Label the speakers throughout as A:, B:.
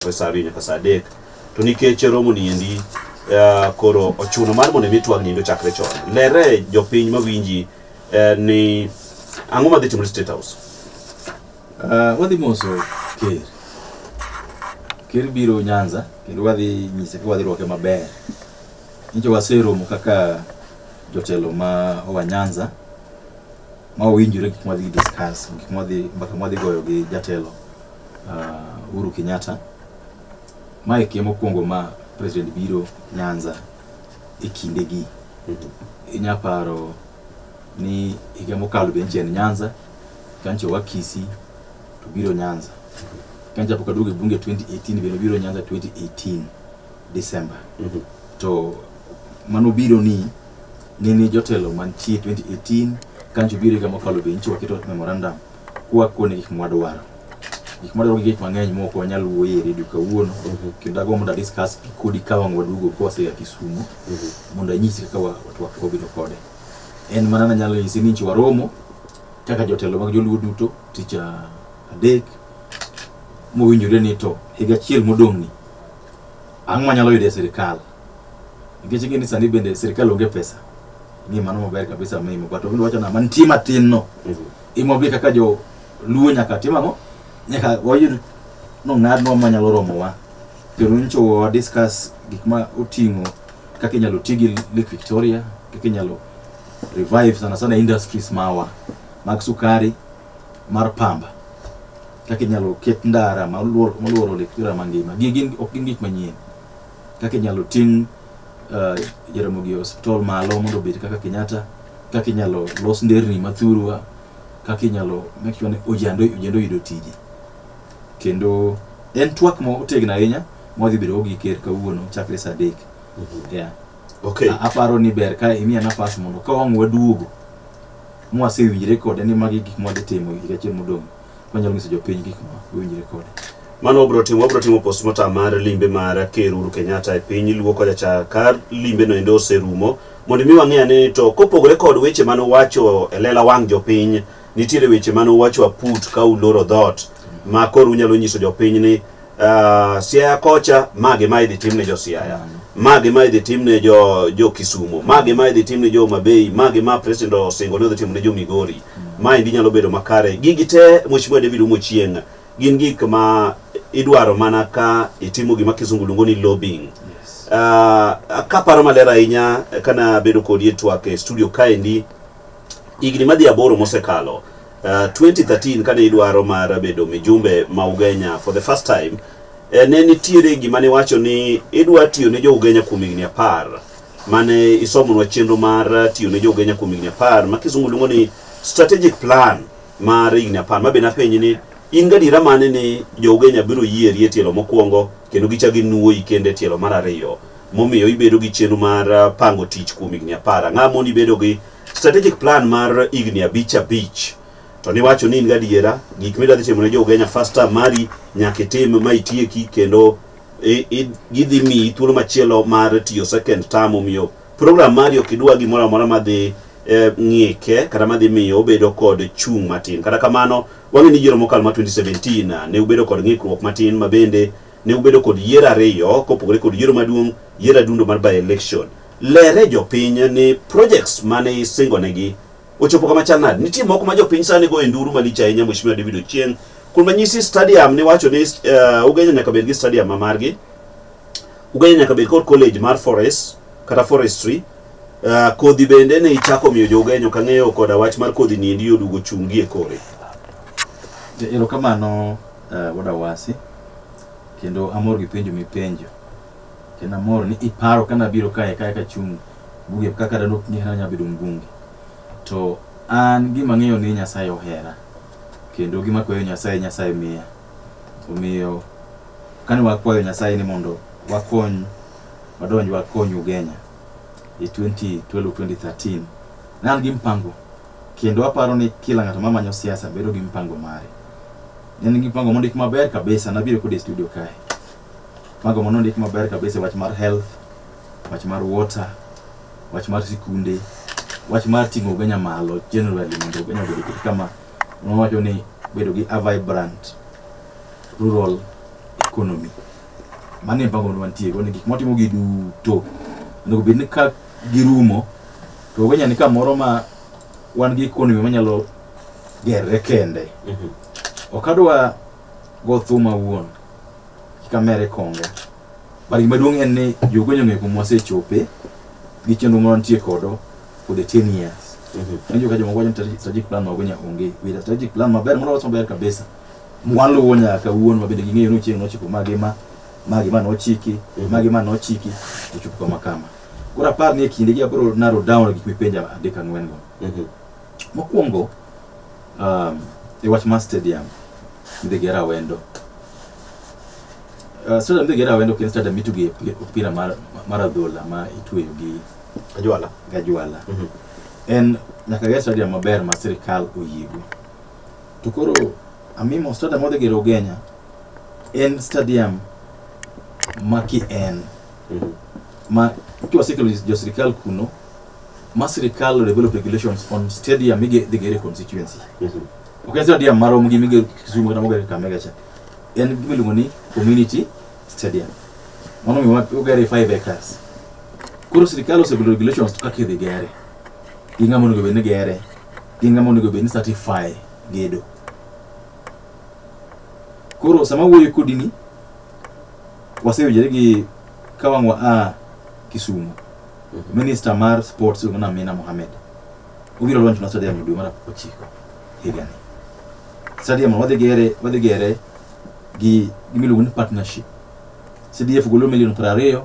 A: Pesari nyaka saa 3 to nikech romo ni endi koro ochuno mar mondo mitwag nindo chakre chon. Lere jopiny mawinji ni ang'o madhi timore State House?
B: Wadhi moso Ker biro Nyanza kendo wadhi nyise ka wadhi rwake maber. Nicho waseromo kaka jotelo ma owa Nyanza ma owinjore gik mwadhi discuss, gik mwadhi goyo gi jatelo Uhuru Kenyatta. Mae kemo kwongo ma President biro Nyanza e kindegi. Inyaparo ni higa mokalo benche Nyanza kancho wakisi to biro Nyanza. Kancha pokaduge bunge 2018 biro Nyanza 2018 December. To mano biro ni jotelo mantie 2018 kancho biro higa mokalo benche waketo memorandum kwa kone gik mwadwaro. Gik mwadwaro gik mang'eny moko wanyalo wuoye e redio kawuono kendo agombo mondo discuss kodi ka wang' wadugo kose ya Kisumu mondo anyisi kaka watwak obiro kode. En mana na nyalo nyisi ni waromo kaka jotelo mag joluo duto ticha adek mowinjore ni to higa chiel modong' ni ang' manyalo yudo e sirikal. Nikech ing'e ni sani bende sirikal onge pesa. Ni mano maber kabisa mimo but obiro wacho na mantie matin no. Imobi kaka jo luo nyaka timamo nyaka wayud no ng'adno manyalo romowa kendo ncho wa discuss gik ma oting'o kaka inyalo tigi Lake Victoria, kaka inyalo revive sana industries mawa mag sukari, mar pamba, kaka inyalo ket ndara maluoro Lake Victoria mangima. Gin ok gin gik manyien. Kaka inyalo ting Jaramogi Hospital malo mondo obed kaka Kenyatta, kaka inyalo los nderni mathurwa, kaka inyalo make sure ni ojando yudo tije. Kendo en twak mo otegna ahinya modhi bedo gi ker kawuono chakre saa 3. Yeah.
A: Okay.
B: Aparo ni ber ka imiya nafas mondo ka wang' waduogo mwasewinjre kode ni magi gik mwadhi timo higa achiel modong' wanyalo nyiso jopiny gik mwawinjre kode.
A: Mano wabro timo postmortem mar limbe mar Ker Uhuru Kenyatta e piny luo kocha cha kar limbe no endo oserumo mondo mi wang'e ni to kopogore kod weche mano wacho e lela wang' jopiny, nitiere weche mano wacho aput ka uloro dhot ma koro unyalo nyiso jopiny ni Siaya kocha mage ma idhi timne jo Siaya, mage ma idhi timne jo Kisumu, mage ma idhi timne jo Mabei, mage ma President osingo ni idhi timne jo Migori. Ma indi nyalo bedo makare. Gigi te Mheshimiwa David Omochieng gin gik ma idwaro mana ka itimo gima kizungu luongo ni lobbying. Kaparo maler ahinya kana bedo kod twak e studio kaendi igni madhi 8 mosekalo. 2013 kane idwaro mar bedo mijumbe ma Ugenya for the first time, ne nitiere gima ne wacho ni idwa tiyo ne jo Ugenya kuom higni 10. Mane isomonwa chenro mar tiyo ne jo Ugenya kuom higni 10 ma kizungu luongo ni strategic plan mar higni 10. Ma be napenji ni in gadiera mane ni jo Ugenya biro yieri e tielo mokwongo kendo gichagi nuoyi kende tielo mar 2 momiyo ibedo gi chenro mar pango tich kuom higni 10. Ng'a mondo ibedo gi strategic plan mar higni 5 to ni wacho ni in gadiera gik midadhi timo ne jo Ugenya first time mari nyaka tim ma itieki kendo gidhi mi thuolo machielo mar tiyo second term. Omiyo program mari ok idwa gimoro amora madhi ng'ike kata madhi miyo obedo kod chung' matin. Kata kamano wang'e ni yiero mokalo ma 2017 ne ubedo kod ng'ikruok matin ma bende ne ubedo kod yiero 2 kopogore kod yiero maduong' yiero adundo mar by election. Lere jopiny ni projects mane isingo negi ochopo kama chal nade. Nitie moko ma jopiny sani go e nduru malich ahinya. Mheshimiwa David Ochieng kuom manyisi stadium ni wacho ni Ugenya nyaka bed gi stadium margi. Ugenya nyaka bed kod college mar forest kata forestry. Kodhi bende ne ichako miyo jo Ugenya kang'eyo kod wach mar kodhi ni endi odugo chungi e kore.
B: Erokamano wadawasi kendo amor gi penjo mipenjo. Kendo amor ni iparo kana biro kae ka chung' buge kaka dano nyanya bedo mbunge. To an gima ng'eyo ni Nyasaye ohera kendo gima kwayo Nyasaye miya. Omiyo kane wakwayo Nyasaye ni mondo wakony Ugenya e 2012-2013 nan gi mpango kendo aparo ni kila ng'ato mamanyo siasa bedo gi mpango mare. Nan gi mpango mondo maber kabisa na biro kod studio kae. Mpango mondo ndik maber kabisa wach mar health, wach mar water, wach mar sikunde, wach mar ting'o Ugenya malo generally mondo Ugenya bedo kama wacho ni bedo gi a vibrant rural economy. mane pango mantie go ni gik motimo gi duto onego bed ni ka girumo to wenya ni kamoro ma wan gi economy manyalo gerre kende okadwa go thuma wuon kamere konga bari maduong en ni jogonyo ng'e kuma wasechope gi chenro ma nitie kodo for the 10 years njo ka jomo wacho strategic plan ma gonya onge with strategic plan maber mondo waso ber kabisa mwalo wonya ka wuon mabende ging'eyo no chieng' nochiko magi ma nochiki ochopo kama kora par ni kinde gi abro narrow down gik mipenja adeka ng'wen go mokwongo e wach mar stadium Midegera Wendo stadium Midegera Wendo ken stadium mituge opira mar adhola ma itweyo gi Gajwala en nyaka ge stadium maber ma sirikal oyiego to koro amimo stadium Midegera Ogenya en stadium maki en ma kiwa secretary jo sirikal kuno ma sirikal develop regulations on stadium Midegera constituency okay stadium maro mugi mige Kisumu kana mogere Kamega cha en gimiluongo ni community stadium mono mi ogere 5 acres koro sirikal osegolo regulations kaka idhi gere ginga mono go bene gere ginga mono go bene certify gedo koro sama wuoyo kodini waseyujere gi kawangwa Kisumu minister mar sports ngana Amina Mohamed ubiro launch na stadium dwe mar 9 higani stadium wadhi gere gi miluongo ni partnership CDF golo milion 20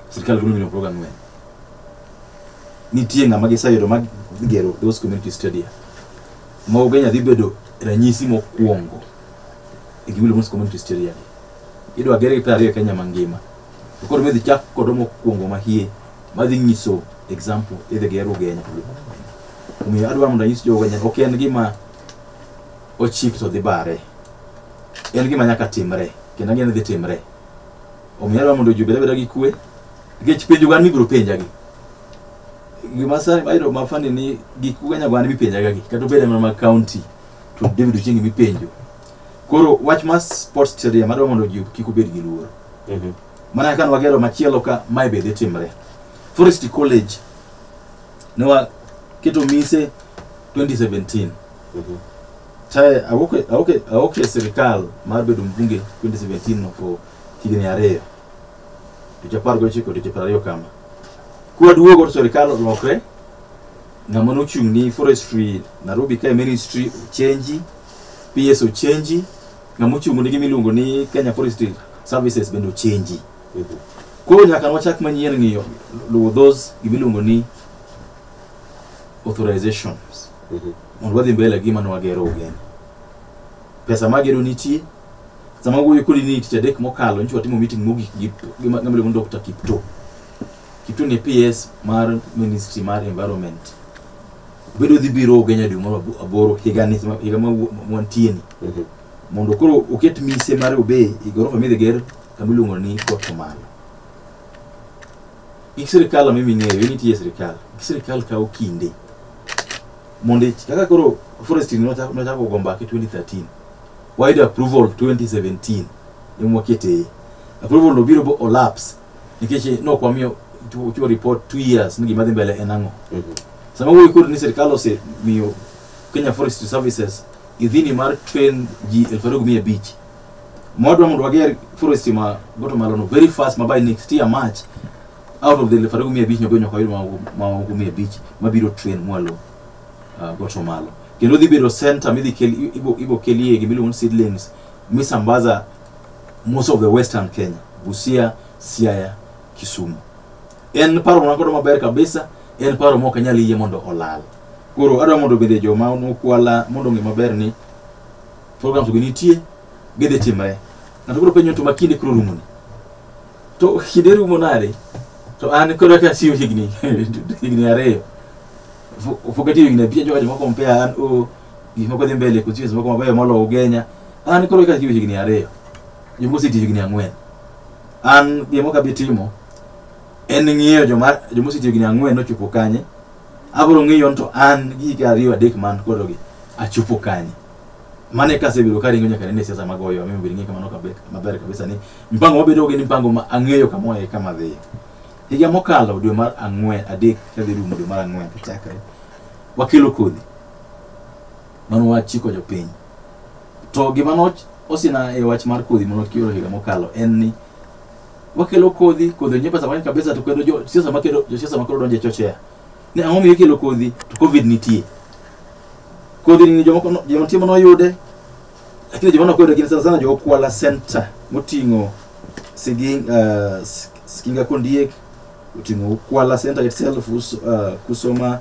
B: sirikal golo milion 4 nitie ng'ama gisayudo mag gero those community stadia ma Ogenya dhi bedo ranyisi mokwongo e gimiluongo ni community stadia idwa gere 20 Kenya mangima koro medhi chak kodo mokwongo mahie madhi nyiso example idhi gero Ogenya omiyo adwa mondo anyis jo Ogenya ok en gima ochik to dhi bare en gima nyaka timre kendo ngene dhi timre omiyo adwa mondo jubele gi kwe nikech penjo gan mibiro penja gi gima sani bayro mafani ni gik Ogenya gan mipenja gi kata bede mana county to David Uchengi mipenjo koro wach mas sports stadium adwa mondo ji kik obed gi luoro mana kan wagero machielo ka mai be dhi timre Forest College ne wa keto mise 2017 tae awoke sirikal mar bedo mbunge 2017 no for higni 2 tuchapar go chiko tuchapar kama kwa duogo sirikal lokre ng'ama nochung' ni forestry Nairobi ka ministry change PS change ng'ama ochung' ni gimiluongo ni Kenya Forestry Services bendo change kwa nyaka wachak manyien ng'iyo luwo those gimiluongo ni authorizations mondo wadhi mbele gima no wagero Ogenya pesa magero nitie sama wuoyo kodi ni tich adek mokalo nchi watimo meeting mogik gi ng'ama Dr. Kipto ni PS mar Ministry mar Environment bedo dhi biro Ogenya dwe mar 8 higa ma wantieni mondo koro oket mise mar obe igoro Midegera kamiluongo ni Gotomalo sirikal mimi ng'eyo nitie sirikal kawo kinde monde kaka koro forestry nochako gomba ke 2013 wide approval 2017 imwakete approval no biro bo lapse nikech no kwamiyo to report 2 years ngi madhi mbele enango sama wuoyo kod ni sirikal ose miyo Kenya Forestry Services idhini mar train ji 1500 modwa mondo wager forestry ma Gotomalo no very fast by next year March out of the 1500 nyogonyo kwa hilo ma 1500 mabiro train mwalo Gotomalo kendo dhi bedo center midhi kel ibo kelie gimiluongo seedlings misambaza most of the western Kenya Busia Siaya Kisumu en paro mang'ado maber kabisa en paro mo kanyali yie mondo olal koro adwa mondo bede joma nokwala mondo ngi maber ni program to nitie gede timre na to penyo to makinde kro rumuni to kinde rumo nade to an koro ka siyo higni 2 Fokati higni pia joka joma compare an gimoko dhi mbele kuchies moko maber molo Ogenya an koro ka siyo higni 2 jomositi higni 4 an gimoka bitimo en ng'iyo jomositi higni 4 nochopo kanye abro ng'iyo to an gi 2 3 man koro gi achopo kanye mane kasebedo ka ringo nyaka ne siasa magoyo mimi biringi kama no maber kabisa ni mpango mabedo gi mpango ma ang'eyo kama e kama dhi higa mokalo dwe mar ang'wen adek kadhi dum dwe mar ang'wen chakre wakelo kodhi mano wachiko jopiny to gima no osina e wach mar kodhi mono kioro higa mokalo en ni wakelo kodhi nye pesa mang'eny kabisa to kendo jo siasa makelo donje chochea ne ang'o mi kelo kodhi to covid nitie kodhi ni joma timo no yude lakini joma no kina sana jo Kwala Center motingo Siginga Kondiek utingo Kwala Center itself Kusoma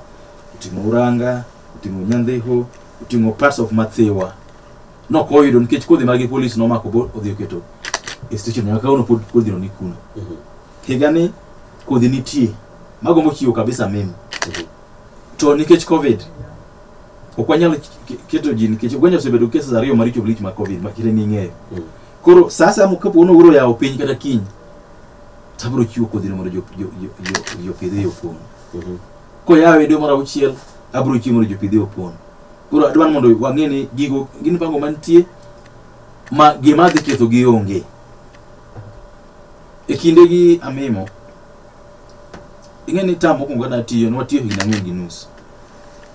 B: utingo Uranga utingo Nyandheho utingo parts of Mathewa no koyudo nikech kodhi magi police no mako odhi keto station nyaka uno kodhi no nikuna higa ni kodhi nitie mago mochiwo kabisa mimi to nikech covid okwanyalo keto jini nikech gwenya osebedo kesa ariyo maricho bleach ma covid makire ni ng'eyo koro sasa mukapo uno uro ya opiny kata kiny tabro chiwo kodhi no mondo jo pidhe opon ko yawe dwe mar auchiel abro chiwo mondo jo pidhe opon koro adwan mondo wang'eni gigo gin pango mantie ma gima dhi ketho gi onge e kinde gi amimo ing'eni tam mokwongo na tiyo no tiyo higni 4 gi nus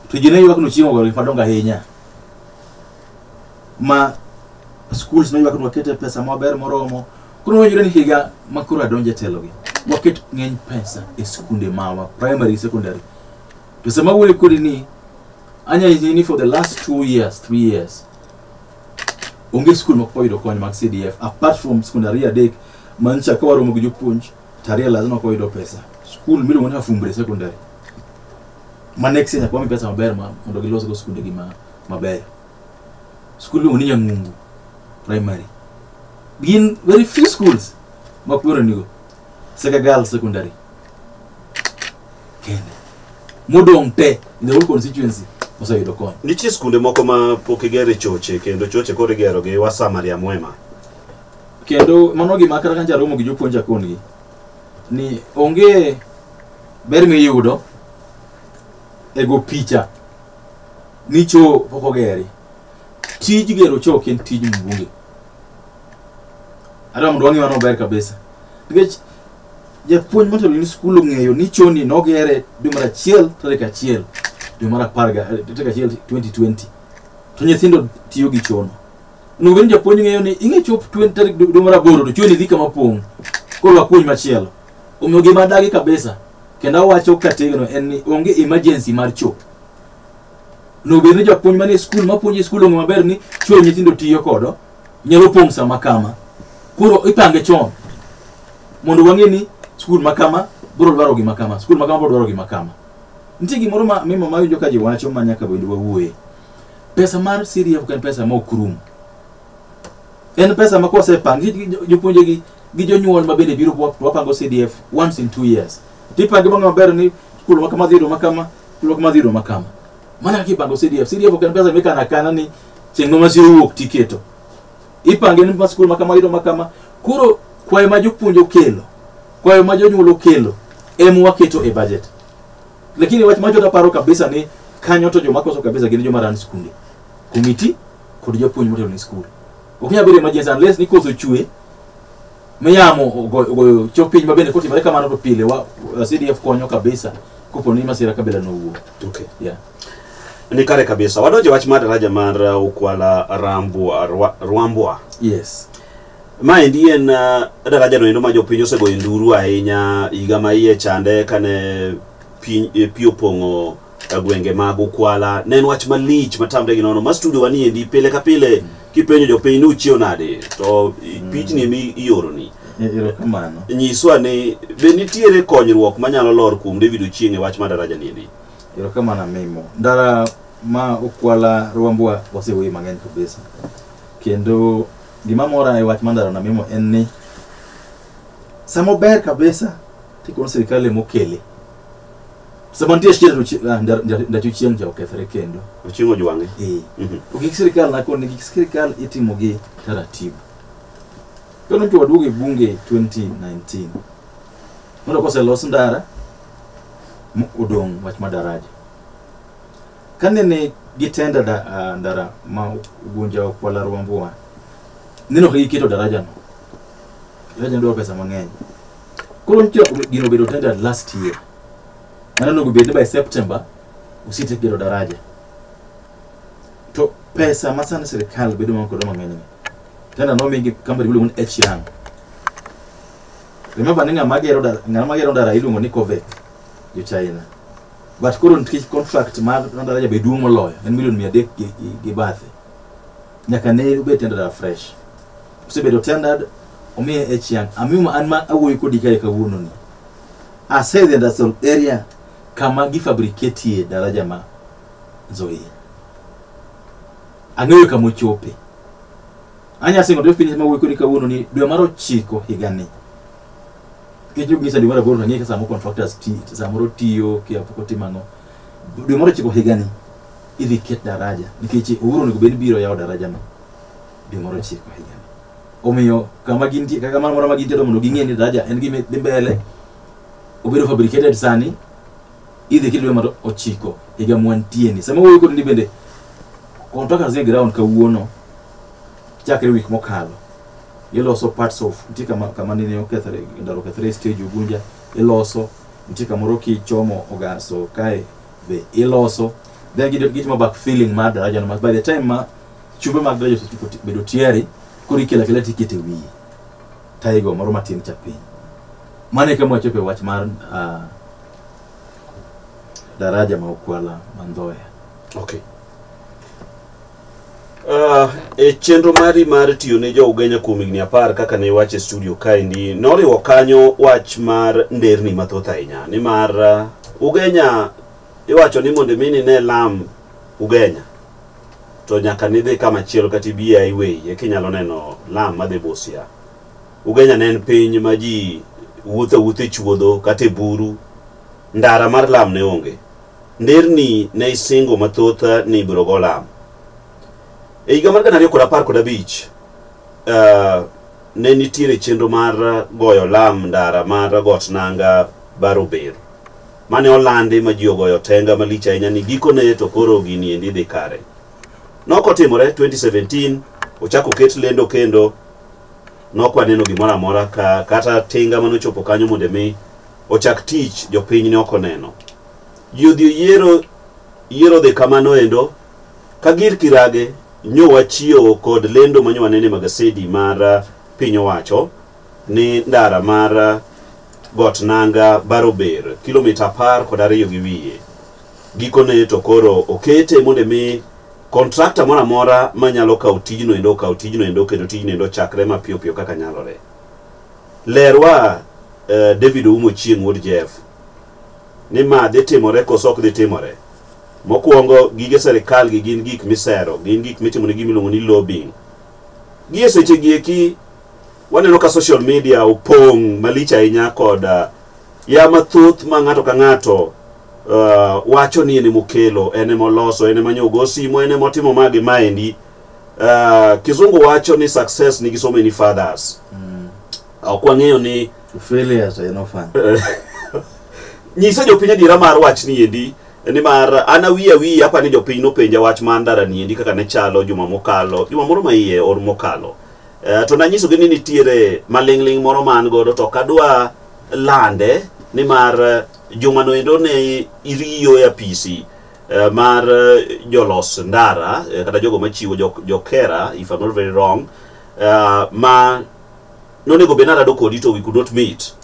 B: to jine ywak no chiemo gore madonga ahinya ma schools no ywak no kete pesa maber moromo koro wajure ni higa makoro adonje telo gi waket ng'eny pesa e skunde mawa primary secondary to sama wole kodi ni anya ni for the last 2 years 3 years onge school makoyudo kony mag CDF apart from secondary adek mancha ka waromo gi jopuonj taria lazima koyudo pesa school miluongo ni Afumbre secondary manex nya kwa pesa maber mondo gilos go skunde gi maber school miluongo ni Nyangungu primary begin very few schools makwero nigo Seka Girls secondary kende modong te in the whole constituency osayudo kony
A: nitie skunde moko ma pok igere choche kendo choche koro igero gi Wasamaria Mwema
B: kendo mano gima kata kancha romo gi jopuonja kongi ni onge ber mi yudo ego picha ni cho poko geri tij gero cho ken tij mbunge ara mdo wangi wano ber kabisa nikech japuonj motelo ni skul ong'eyo ni cho ni nogere dwe mar achiel tarik achiel dwe mar 2020 to nyithindo tiyo gi chono no wen japuonj ng'eyo ni ing'e chop 20 tarik dwe mar 8 to cho ni dhi kama pong koro apuonj machielo omiyo gima dagi kabisa kendo wacho kategno en ni onge emergency mar cho no wen ni japuonj mane skul mapuonje skul ong'e maber ni cho nyithindo tiyo kodo nyalo pong sama kama koro ipange chon mondo wang'e ni skul makama bro dwaro gima kama skul makama bro dwaro gima kama nitie gimoro ma mimo ma winjo ka ji wacho ma nyaka bende wawuoye pesa mar CDF kan pesa ma okrum en pesa ma kosepangi jopuonje gi jonyuol ma bende biro wapango CDF once in 2 years tipange bango maber ni skul makama dhiro makama skul makama dhiro makama mana kipango CDF kan pesa mekana kana ni chengo masiro wuok tiketo ipange ni skul makama dhiro makama kuro kwayo ma jopuonje okelo kwayo ma jonyuol okelo emu waketo e budget lakini wach macho taparo kabisa ni kanyo to joma koso kabisa gin joma ran skunde committee kod jopuonj motelo ni skul okinya bere emergency unless ni koso chue meyamo go chopiny mabende kotimore kamano to pile wa CDF konyo kabisa kopo ni masira kabila no wuo
A: okay
B: yeah
A: ni kare kabisa wadonje wach mar daraja mar Ukwala Rwambwa
B: yes
A: ma ndien daraja no endo ma jopiny osegoyo nduru ahinya higa ma iye chande kane pio pongo gwenge mag Ukwala ne en wach malich matamre gi nono ma studio wani endi pile ka pile kipenjo jopiny ni uchio nade to pichni mi ioro ni
B: kamano
A: nyiswa ni be nitiere konyruok manyalo lor kuom David Ochieng' e wach mar daraja ni endi
B: kamano mimo ndara ma Ukwala Rwambwa wasewe mang'eny kabisa kendo gima mora e wach mandara na mimo en ni samo ber kabisa tikon serikali mokele sama ntie shida ndacho chieng' ja okethre kendo
A: Ochieng' ojwange
B: ogik serikali na kon gik serikali itimo gi taratibu kono to waduoge bunge 2019 mondo kose los ndara odong wach madaraja kanene gitenda ndara ma Ugunja Kwala Rwambua nino kiketo daraja no daraja ndo pesa mang'eny koro ntiyo gino bedo tenda last year nano gubede by September usite kiro daraja to pesa masana serikali bedo manko do mang'eny tena no mingi company bulu H-Young remember ninga magero dara iluongo ni Covet jo China but koro nikech contract mar daraja beduong moloyo en milion 300 gi bathe nyaka ne ubet tenda fresh usebedo tendered omiye H-Young amima an ma awuoyo kodi kae kawuono ni ase the industrial area kama gifabricate daraja ma Nzoia ang'eyo kama ochope anya singo do piny ma wuoyo kodi kawuono ni dwe mar 9 higani kejo gisa dwe mar 8 ng'e ka samo contractors samoro tiyo kia poko timano dwe mar 9 higani idhi ket daraja nikech Uhuru nego bed biro yawo daraja no dwe mar 9 higani omiyo kama ginti kaka moro ma ginti do mondo ging'e ni daraja en gime dhi mbele obedo fabricated sani idhi kidwe mar 9 higa mwantieni sama wuoyo kodi bende contractors e ground kawuono chakre week mokalo iloso parts of ntika kama nini okethre ndaro kethre stage Ugunja iloso ntika moro kichomo ogaso kae be iloso then git ma back feeling ma daraja no by the time ma chumbe mag daraja bedo tiari kuri kila ticket e wiye taigo moro matin cha piny mane kama chope wach mar daraja ma Ukwala Nzoia.
A: Okay. E chenro mari mar tiyo ne jo Ugenya kuom higni 10 kaka ne wache studio kaendi noriwo kanyo wach mar nderni mathoth ahinya ni mar Ugenya iwacho ni mondo mini ne lam Ugenya to nyaka nidhi kama chielo kata bi highway e kinyalo neno lam madhi Busia. Ugenya ne en piny ma ji wuotho chuodho kata buru ndara mar lam ne onge nderni ne isingo mathoth ni ibiro go lam. E higa mar 2015 ne nitiere chenro mar goyo lam ndara mar got nanga Barober mane olandi ma ji ogoyo tenga malich ahinya ni gikone to koro gini endi dhi kare. Nokotimore 2017 ochako ket lendo kendo nokwaneno gimoro amora kata tinga manochopo kanyo mondo mi ochak tich jopiny ne okoneno. Ji odhi yiero dhi kamano endo ka gir kirage nyo wachio kod lendo manyowanene magasedi mar piny owacho ni ndara mar got nanga Barober kilomita 12 gi wiye gikone to koro okete mondo mi contractor mora mora manyalo kawo tijno endo kendo tijno endo chakre mapiyo kaka nyalore. Lerwa David Oumo Chieng wuod Jeff ni ma dhi timore koso ok dhi timore. Mokuongo gige serikal gi gin gik misero, gin gik mitimo ne gimiluongo ni lobbying. Gie seche gieki waneno ka social media upong malich ahinya kod ya mathoth ma ng'ato ka ng'ato wacho ni ene mokelo, ene moloso, ene manyogo simo, ene motimo magi maendi. Kizungu wacho ni success nigi so many fathers. Ok wang'eyo ni
B: failures are no fun.
A: Nyisa jopiny adiera mar wach ni endi ni mar ana wi hapa ni jopiny no penja wach mar ndara ni endi kaka ne chalo juma moro maiye or mokalo. To nanyiso gi ni nitiere malingling moro man godo to kadwa lande ni mar juma no endo ne iriyo ya PC mar jolos ndara kata jogo machiwo jokera if I'm not very wrong ma nonego benara do kodi to we could not meet.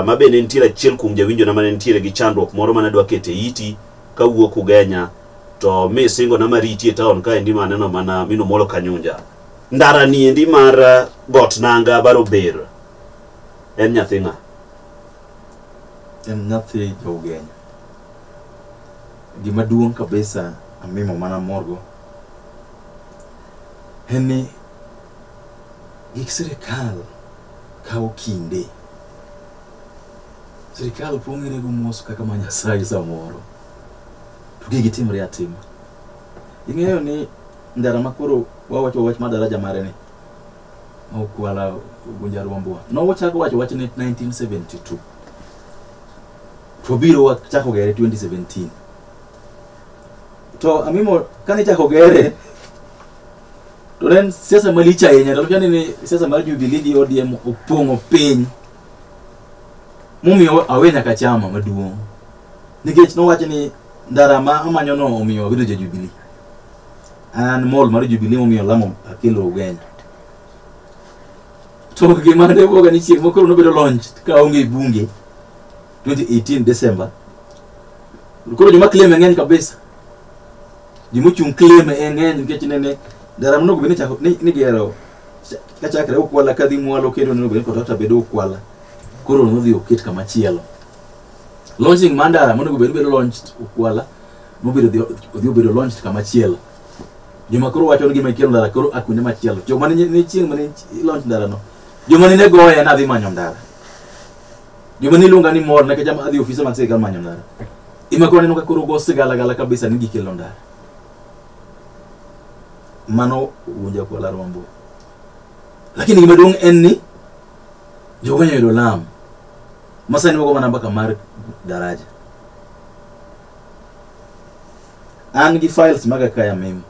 A: Mabene nitiere achiel kuom jawinjo na mane nitiere gi chandruok moro mane dwa kete iti kawuok Ugenya to mi singo na mariti e town ka endi maneno mana mino molo Kanyunja. Ndara ni endi mar got nanga Barober en nyathi ng'a?
B: En nyathi Ugenya. Gima duong' kabisa amimo mana morgo heni gik sirikal kawo kinde. Sirikal pong'ire go mos kaka ma Nyasaye samoro to gigi timre atima. Ing'eyo ni ndara makoro wawacho wach ma daraja mare ni ma Ukwala Ugunja Rwambua no wachako wacho wach ni 1972 to biro wachako gere 2017 to amimo kani chako gere to ren siasa malicha yenya to ni siasa mar Jubilee gi ODM opongo piny mumiyo awenya ka chama maduong nikech no wacho ni ndara ma amanyo no omiyo bedo je Jubilee an mol mar Jubilee omiyo lamo akelo genya to gima ne boga ni chieng mokoro no bedo launch ka onge bunge 2018 December koro joma claim ngeny kabisa jimo chung claim ngeny nikech nene ndara mnogo bene chako ni gero ka chakre okwala kadhi mwalo kendo no bene kotata bedo okwala koro no dhi oket kama chielo launching mandara mondo bedo launched okwala no bedo dhi bedo launched kama chielo joma koro wacho ni gima kelo ndara koro akunde machielo joma ni chieng mane launch ndara no joma ni ne goya na dhi manyo ndara joma ni lunga ni mor na ke jama adhi ofisa mag sirkal manyo ndara ima koro neno ka koro go sigala kabisa ni gikelo ndara mano unja kwa larombo lakini gima duong en ni jogo nyodo lam masani wago mana mpaka mar daraja an gi files maga kaya mem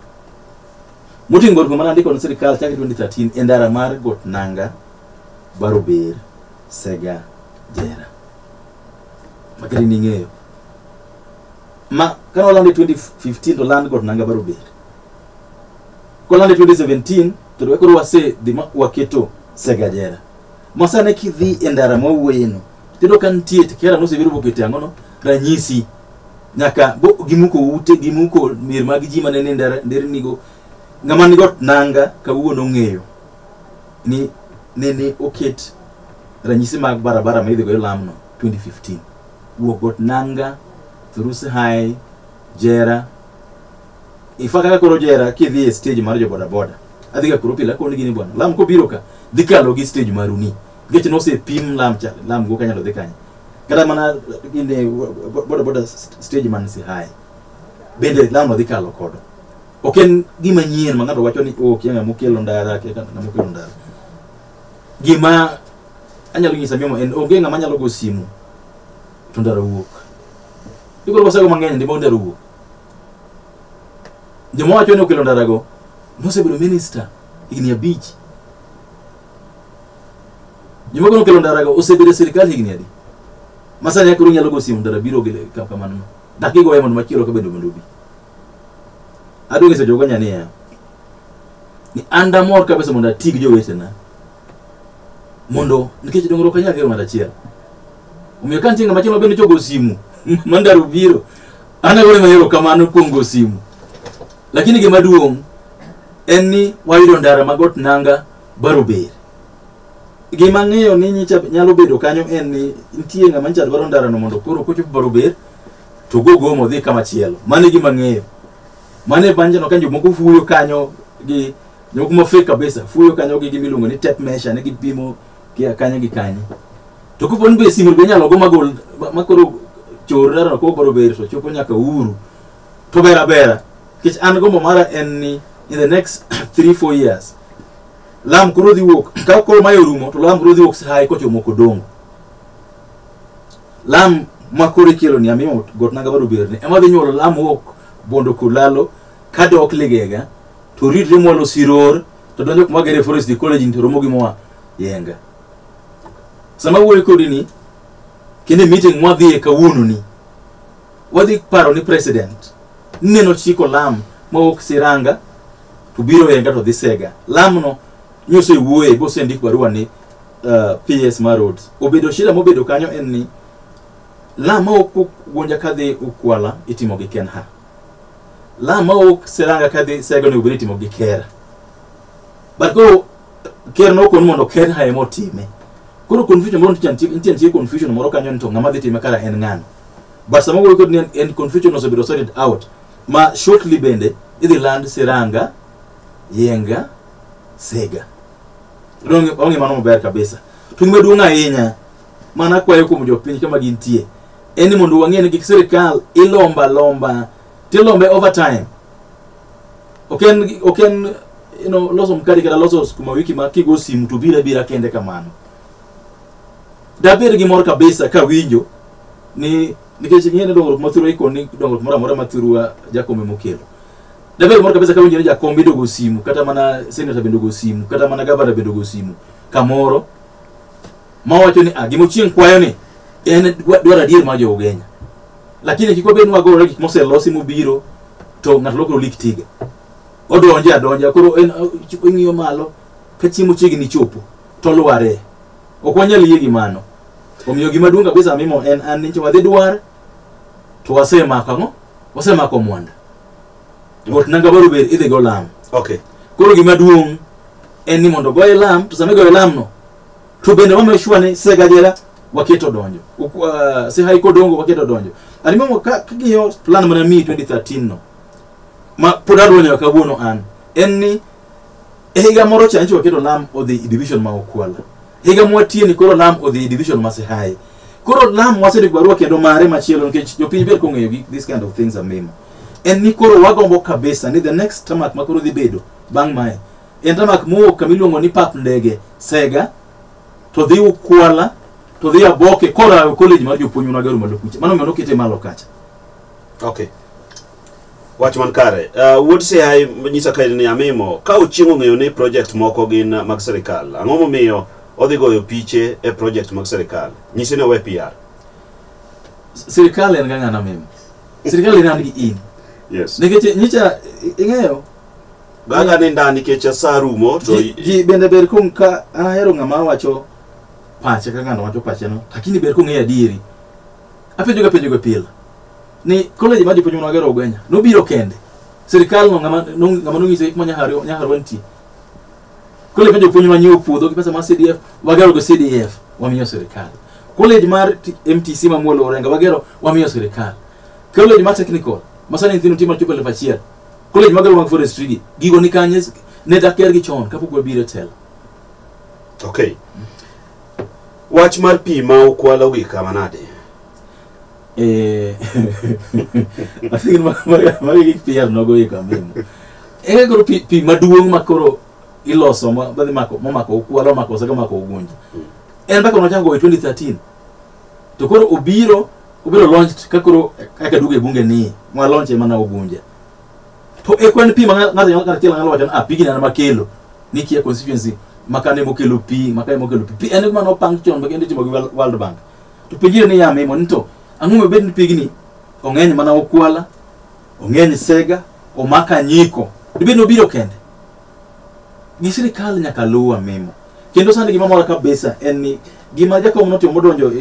B: muting bor ko mana ndiko no sirkal chakre 2013 endara mar got nanga barober sega jera makari ni ngeyo ma kana lande 2015 to land got nanga barober ko lande 2017 to do ko wase di waketo sega jera masane kidhi endara mawuoyeno tendo kan tiet kera no se biro bokete angono ranyisi nyaka gimuko ute gimuko mir mag ji manene ndere nigo ngama nigo nanga kawuono ngeyo ni nene oket ranyisi mag barabara ma idhigo lamno 2015 wuogot nanga thuruse high jera ifaka koro jera kidhi stage mar jo boda boda adhiga koro pila ko nigi ni bwana lam ko biro ka dhikalo gi stage maruni gech no se pim lam go kanyalo dhikanya kada mana inde boda stage man si high bende lam no dhikalo kodo oken gima nyien ma ngato wacho ni kianga mokelo ndara ke na mokelo ndara gima anyalo nyisa mimo en onge ngama nyalo go simu to ndara wuok dikoro wasago mangeny ndi ndara wuok jemo wacho ni okelo ndara go no se bedo minister igni abich jemo ko okelo ndara go osebedo sirkal igni adi masanya yakuru nyalo go simu ndara biro gile kamano dakigo emo machielo ka bedo mondobi adonge se jogo nyane ya ni anda mor kabisa mondo atig jo wetena mondo nikech dongro kanya gero mara chiel umiyo kan tinga machielo bende jogo simu mandaru biro ana gore mayero kamano kuongo simu lakini gima duong en ni wayudo ndara magot nanga barober gima ng'eyo ni nyicha nyalo bedo kanyo en ni nitie ng'ama ncha dwaro ndara no mondo koro kochop barober to gogo mo dhi kama chielo mane gima ng'eyo mane banje no kanjo moko fuyo kanyo gi nyoko mo fake kabisa fuyo kanyo gi gimilungo ni tape measure ne gipimo kia kanyo gi kanyo to kupon be simu be nyalo go magol makoro chorra no ko barober so chopo nyaka uru to bera kich an gombo mara en ni in the next 3-4 years lam kuro dhi wuok ka koro mayo rumo to lam kuro dhi wuok sai ko chomo kodongo lam makoro kelo ni amimo got nanga barober ni ema dhi nyolo lam wuok bondo kulalo kadok legega to ridre molo siror to donjo kuma gere forest college to romo gimo yenga sama wuoy kodi ni kene meeting mwadhi ka wunu ni wadhi paro ni president neno chiko lam mawok siranga to biro yenga to dhisega lam no nyose wuoye bo sendik barua ni PS ma roads obedo shida mobedo kanyo en ni lam mawok gonja kadhi ukwala itimo gi kenha lam mawok siranga kadhi sega no ubiri itimo gi kera but go ker no kon mondo ker ha emo time koro confusion mondo intie confusion moro kanyo nto ngama dhi time kala en ngano but sama wo kod en confusion osebedo sorted out ma shortly bende idhi land siranga yenga sega onge mano maber kabisa tungme duonga ahinya mana kwayo kuom jopiny kama gintie eni mondo wang'e ni gik sirkal ilomba tilombe overtime oken loso mkadi kada loso kuma wiki ma kigo simu to bira kende kamano daber gi mor kabisa ka winjo ni nikech ngene dongruok mathuro ikoni dongruok moro amora mathuro jakome mokelo daber moro kabisa kawinjo ni jakom bedo go simu kata mana senator bedo go simu kata mana governor bedo go simu kamoro mawacho ni gimo chieng kwayo ni en dwaro adier ma jo Ugenya lakini kiko ben wagore gik moselosi mobiro to ng'at lokro lik tiga odonja koro en ng'iyo malo ka chiemo chiegni chopo to lware ok wanyal yie gimano omiyo gima duong' kabisa mimo en an ni wadhi dwar to wasemako mwanda got nanga baro ber idhi go lam
A: okay
B: koro gima duong' en ni mondo goye lam to same goye lam no to bende wameshwa ni segajera waketo donjo se haiko dongo waketo donjo alimo ka giyo plan mana mi 2013 no ma podado nyo kabuono an en ni higa moro chancho waketo lam o the division ma okwala higa mwatie ni koro lam o the division ma se hai koro lam wasedi gwarwa kendo mare machielo nikech jopiny ber kong'eyo this kind of things are memo en ni koro wagombo kabisa ni the next tamak makoro dhi bedo bang' mae en tamak mo kamiluongo ni pap ndege Sega to dhi ukwala to dhi Aboke kora college mar jopuonj na garo malo kuche mano kete malo kacha
A: okay Watchman kare would say I nyisa kaini ni amimo ka uchingo ng'eyo ni project moko gin mag serikal ang'o momiyo odhi goyo piche e project mag serikal nyise ne we PR
B: serikal en ng'ana mimo serikal en gi in
A: yes
B: nikech nyicha ing'eyo
A: gaga ni ndani kecha sarumo to
B: ji bende ber kong ka ahero ng'ama wacho pache ka ng'ano wacho pache no lakini ber kong adieri apenjo ga pila ni college ma jopuonj magero Ugenya no biro kende serikal no ng'ama nong'ise ik nyaharo nti college ma jopuonj manyo puodho gi pesa mar CDF wagero go CDF wamiyo serikal college mar MTC ma muolo Orenga wagero wamiyo serikal college mar technical masani thino timo chupa level 1 college magero mag forestry gigo ni kanye ne daker gi chon kapok wabiro telo
A: okay wach mar pi ma ukwala wi kama nade
B: I think magi PR no go ika memo goro pi maduong' makoro iloso badhi mako ukwala mako Sega mako Ugunja en bako no chango 2013 to koro obiro launch kakoro aka duge bunge ni mwa launch mana Ugunja to ekwen pi ng'ato kila ng'alo wacho pigi na makelo nikia constituency makane mokelo pi en ma no pang chon bagende timo gi World Bank to pigire ni ya memo nito ang'o bed ni pigni ong'eny mana Okwala ong'eny Sega omaka Nyiko dibe no biro kende gi sirikal nyaka luwa memo kendo sani gima mora kabisa en ni gima jakom notimo modonjo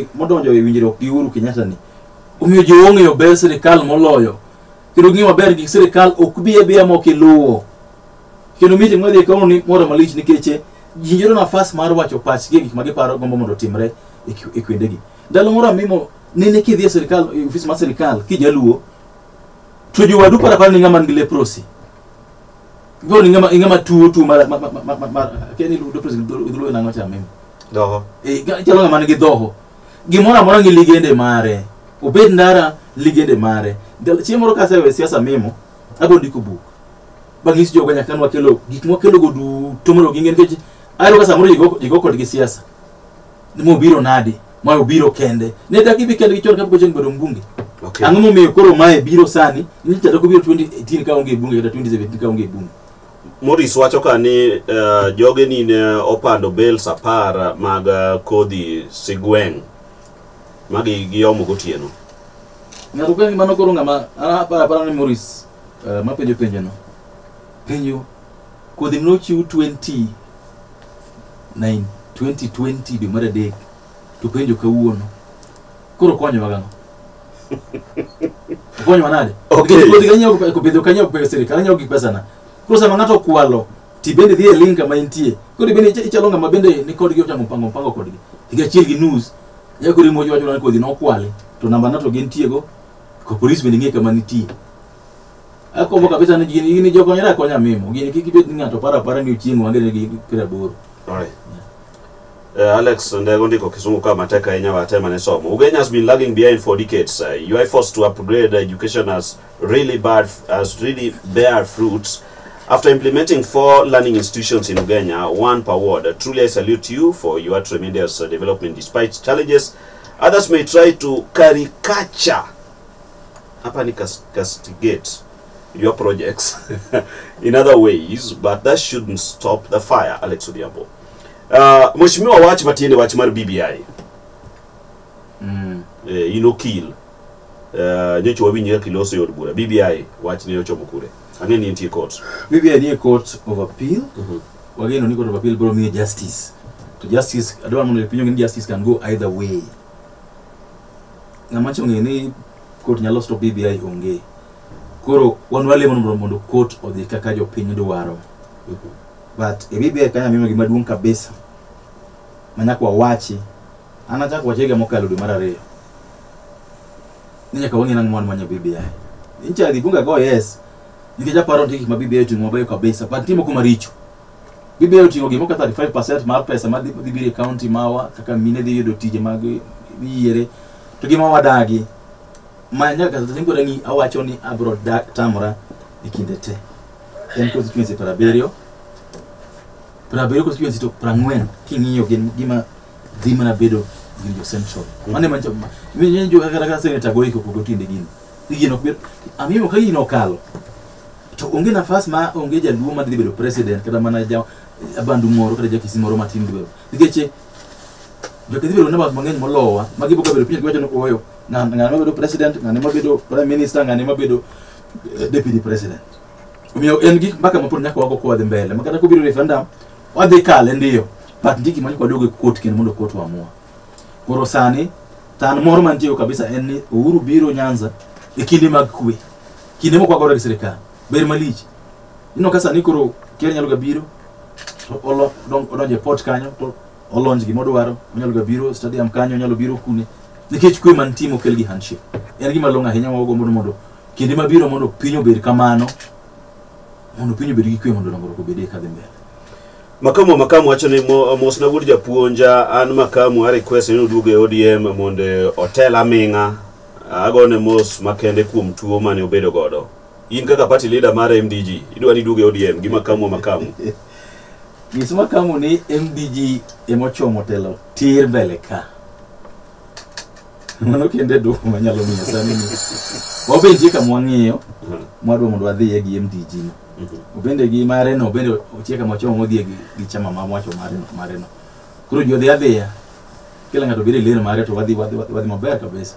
B: e winjruok gi Uhuru Kenyatta ni omiyo jo ong'eyo ber sirikal moloyo kendo gima ber gi sirikal ok biya mokiluwo kendo miti ng'adhi kawo ni mora malich nikech jinjiro nafas mar wacho pachgi gik ma giparo gombo mondo timre e kwendegi ndalo moro mimo nene kidhi e serikal ofis mar serikal kijaluo to jowadu para ni ng'ama ngi leprosi go ni ng'ama tuo mar keni ludo president ludo na ng'acha mimo
A: doho
B: jalo ng'ama ngi doho gimoro amora ngi ligende mare obed ndara ligende mare chiemo moro kase we siasa mimo abo ndiko book bangis jogo nyaka nwa kelo gik mokelo go du to moro gingen keche ayro ka samoro jigo kod gi siasa ni mo biro nadi ma obiro kende ne daki bi kende gichon kapko jeng bedo mbunge
A: okay
B: ang'o momiyo koro mae biro sani ni tado ko biro 2018 ka onge bunge kata 2017 ka onge bunge
A: Morris wacho ka ni joge ni ne opando bel sapar mag kodhi Sigweng magi giomo gotieno
B: ng'ato ka mano koro ng'ama para ni Morris ma penjo no penjo kodhi no chiu 2020 bi mara dek to penjo kawuono koro konyo magano konyo manade
A: okay
B: kodhi kanyo ko bedo kanyo ko serikal kanyo gi pesa na koro sama ng'ato kwalo ti bende dhi e link ma intie koro bende ichalonga ma bende ni kod gi otamo pango kod gi higa chiel gi news ya koro mo jwacho na kodhi no kwale to namba nato gen tiego ko police bende ng'e kama nitie ako kabisa ni gini jogo nyara konya mimo gini kikibet ng'ato para ni uchiengo wangere gi pira boro
A: alright Alex ndego ndiko kisungu kama mateka yenye watema ne somo Ugenya has been lagging behind for decades you are forced to upgrade education as really bear fruits after implementing 4 learning institutions in Ugenya, 1 per ward. Truly I salute you for your tremendous development despite challenges. Others may try to caricature hapa ni castigate your projects in other ways, but that shouldn't stop the fire. Alex Odhiambo, mheshimiwa wach matinde wach mar BBI inokil nyocho wawinyi kiloso yod bura BBI wach ne ochomo kure ang'eni nitie court.
B: BBI ni court of appeal. Wageno ni court of appeal bro me justice to justice. I don't want to opinion justice can go either way. Ngamacho ngeni court nyalo stop BBI onge. Koro wan wale mondo court odhi kaka jo piny dwaro. But e BBI kanya mimo gima duong' kabisa manyaka wawachi anataka wachega mokalo dwe mar ariyo. Ninya kawoni nang mon manya BBI. Incha dibunga go yes. Nikija paro ndiki ma BBI tu mwabayo kabisa. But timo kuma richo. BBI tu ngogi moka 35% mar pesa ma BBI county mawa kaka mine dhi yudo tije mag yiere. To gima wadagi manya ka tingo rangi awacho ni abro dak tamra ikinde te. En constituency Praberio constituency to Prangwen kingiyo gima dhima na bedo Gilgit Central. Mane mancho mimi njo kaka senator goiko kugotinde gini. Igino kubir amimo kai no kalo. To onge nafas ma onge jaluo ma dhi bedo president kata mana ja abandu moro kata jakisi moro matin dwe. Nikeche jokadhi bedo namba mang'eny molowa magibo ka bedo piny gwacho no oyo ng'ane mabedo president, ng'ane mabedo prime minister, ng'ane mabedo deputy president. Umiyo en gik mpaka mapod nyaka wago kwa dhi mbele. Makata kubiro referendum wadhi kale ndiyo. But ndiki manyo kwa dogo court kendo mondo court waamua. Koro sani tan moro mantiyo kabisa en ni Uhuru biro Nyanza e kinde mag kwe. Kinde moko agora gi sirikal. Ber malich. Ino kasa ni koro ker nyalo ga biro to odonje port kanyo to olonj gi modwaro, onyalo ga biro stadium kanyo, onyalo biro kune. Nikech kwe mantimo kel gi handshake. En gima longa ahinya wago mondo kinde mabiro mondo piny obed kamano. Mondo piny obed gi kwe mondo dongruok obedie kadhi mbele.
A: Makamu wacho ni mos na wuod japuonja an Makamu a request ni oduogo e ODM mondo hotel aming'a agone mos makende kuom tuo mane obedo godo. In kaka party leader mar MDG idwa ni duogo e ODM gi Makamu.
B: Gisu Makamu ni MDG emochomo telo tir mbele ka. Mano kende do manyalo miya sani ni. Obenje ka mwang'iyo mwadwa mondo wadhi gi MDG no. Ubende gi mare no bende ochieka mochomo modhi gi chama mamwacho mare no. Koro jodhi adhiya kila ng'ato bire leno mare to wadhi maber kabisa.